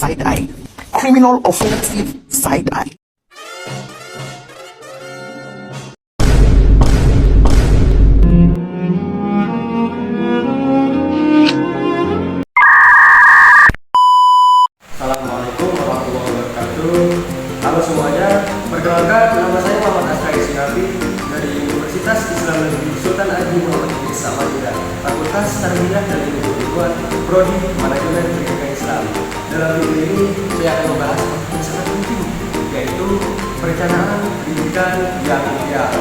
side eye. Criminal offensive side eye. Assalamualaikum warahmatullahi wabarakatuh. Halo semuanya, perkenalkan nama saya Muhammad Asri Sinabi dari Universitas Islam Negeri Sultan Haji Muhammad Idris Samadina, Fakultas Tarbiyah dan Ilmu Pengetahuan, Prodi Manajemen Pendidikan Islam. Dalam video ini saya akan membahas topik yang sangat penting, yaitu perencanaan pendidikan yang ideal.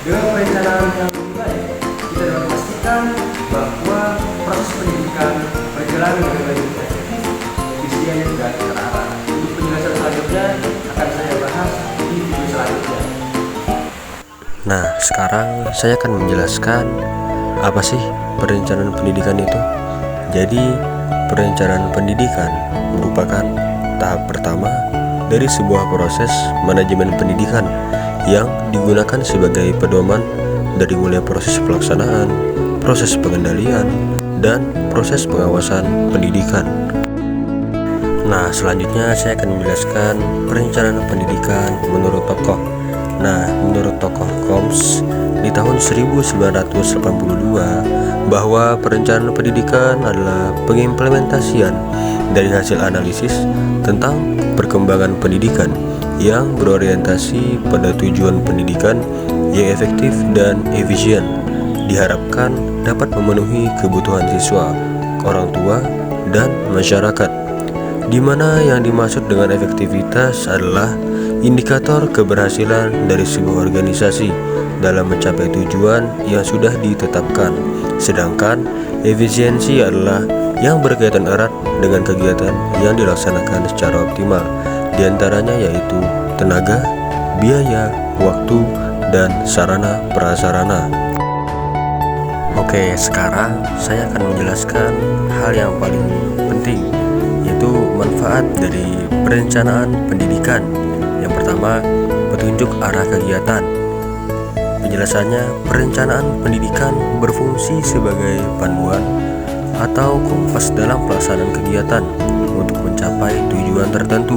Dengan perencanaan yang lebih baik, kita dapat memastikan bahwa proses pendidikan berjalan dengan lebih efektif, efisien, dan terarah. Untuk penjelasan selanjutnya akan saya bahas di video selanjutnya. Nah, sekarang saya akan menjelaskan apa sih perencanaan pendidikan itu. Jadi, perencanaan pendidikan merupakan tahap pertama dari sebuah proses manajemen pendidikan yang digunakan sebagai pedoman dari mulai proses pelaksanaan, proses pengendalian, dan proses pengawasan pendidikan. Nah, selanjutnya saya akan menjelaskan perencanaan pendidikan menurut tokoh. Nah, menurut tokoh Combs di tahun 1982 bahwa perencanaan pendidikan adalah pengimplementasian dari hasil analisis tentang perkembangan pendidikan yang berorientasi pada tujuan pendidikan yang efektif dan efisien, diharapkan dapat memenuhi kebutuhan siswa, orang tua, dan masyarakat. Di mana yang dimaksud dengan efektivitas adalah indikator keberhasilan dari sebuah organisasi dalam mencapai tujuan yang sudah ditetapkan, sedangkan efisiensi adalah yang berkaitan erat dengan kegiatan yang dilaksanakan secara optimal, diantaranya yaitu tenaga, biaya, waktu, dan sarana prasarana. Oke, sekarang saya akan menjelaskan hal yang paling penting, yaitu manfaat dari perencanaan pendidikan. Yang pertama, petunjuk arah kegiatan. Penjelasannya, perencanaan pendidikan berfungsi sebagai panduan atau kompas dalam pelaksanaan kegiatan untuk mencapai tujuan tertentu.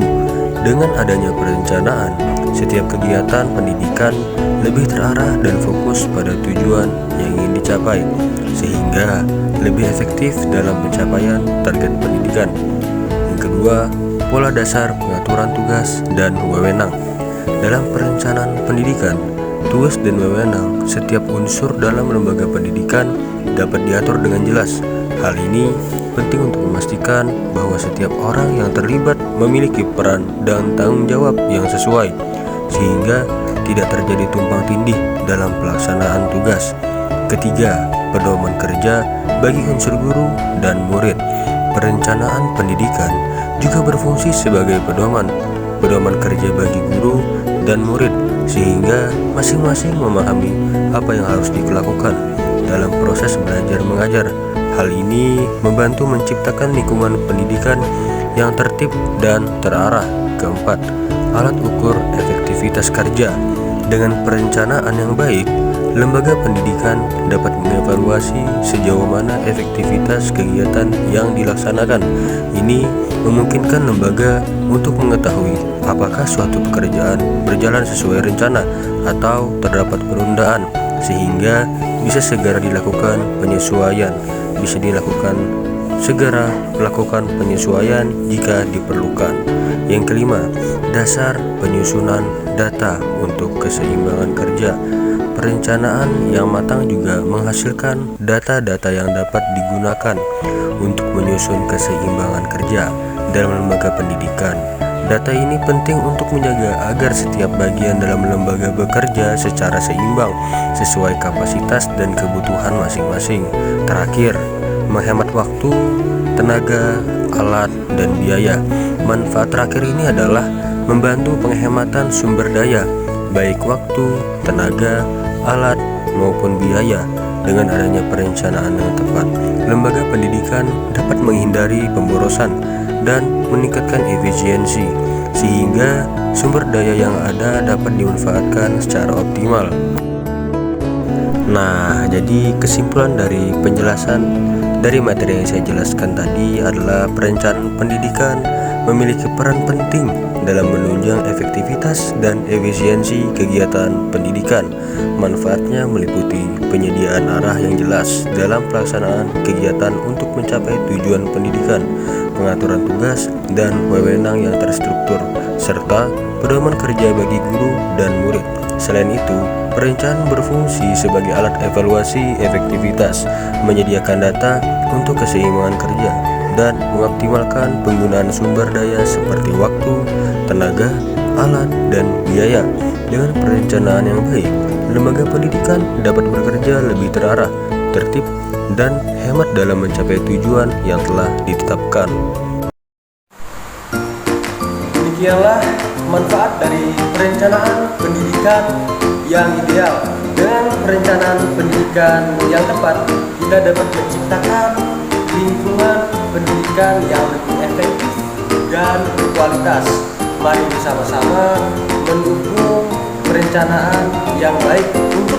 Dengan adanya perencanaan, setiap kegiatan pendidikan lebih terarah dan fokus pada tujuan yang ingin dicapai, sehingga lebih efektif dalam pencapaian target pendidikan. Yang kedua, pola dasar pengaturan tugas dan wewenang. Dalam perencanaan pendidikan, tugas dan wewenang setiap unsur dalam lembaga pendidikan dapat diatur dengan jelas. Hal ini penting untuk memastikan bahwa setiap orang yang terlibat memiliki peran dan tanggung jawab yang sesuai, sehingga tidak terjadi tumpang tindih dalam pelaksanaan tugas. Ketiga, pedoman kerja bagi unsur guru dan murid. Perencanaan pendidikan juga berfungsi sebagai pedoman kerja bagi guru dan murid, sehingga masing-masing memahami apa yang harus dilakukan dalam proses belajar mengajar. Hal ini membantu menciptakan lingkungan pendidikan yang tertib dan terarah. Keempat, alat ukur efektivitas kerja. Dengan perencanaan yang baik, lembaga pendidikan dapat mengevaluasi sejauh mana efektivitas kegiatan yang dilaksanakan. Ini memungkinkan lembaga untuk mengetahui apakah suatu pekerjaan berjalan sesuai rencana atau terdapat penundaan, sehingga bisa segera dilakukan penyesuaian. Segera melakukan penyesuaian jika diperlukan. Yang kelima, dasar penyusunan data untuk keseimbangan kerja. Perencanaan yang matang juga menghasilkan data-data yang dapat digunakan untuk menyusun keseimbangan kerja dalam lembaga pendidikan. Data ini penting untuk menjaga agar setiap bagian dalam lembaga bekerja secara seimbang sesuai kapasitas dan kebutuhan masing-masing. Terakhir, menghemat waktu, tenaga, alat, dan biaya. Manfaat terakhir ini adalah membantu penghematan sumber daya, baik waktu, tenaga, alat, maupun biaya. Dengan adanya perencanaan yang tepat, lembaga pendidikan dapat menghindari pemborosan dan meningkatkan efisiensi, sehingga sumber daya yang ada dapat dimanfaatkan secara optimal. Nah, jadi kesimpulan dari penjelasan dari materi yang saya jelaskan tadi adalah perencanaan pendidikan memiliki peran penting dalam menunjang efektivitas dan efisiensi kegiatan pendidikan. Manfaatnya meliputi penyediaan arah yang jelas dalam pelaksanaan kegiatan untuk mencapai tujuan pendidikan, pengaturan tugas dan wewenang yang terstruktur, serta pedoman kerja bagi guru dan murid. Selain itu, perencanaan berfungsi sebagai alat evaluasi efektivitas, menyediakan data untuk keseimbangan kerja, dan mengoptimalkan penggunaan sumber daya seperti waktu, tenaga, alat, dan biaya. Dengan perencanaan yang baik, lembaga pendidikan dapat bekerja lebih terarah, tertib, dan hemat dalam mencapai tujuan yang telah ditetapkan. Demikianlah manfaat dari perencanaan pendidikan yang ideal. Dengan perencanaan pendidikan yang tepat, kita dapat menciptakan lingkungan pendidikan yang lebih efektif dan berkualitas. Mari bersama-sama mendukung perencanaan yang baik untuk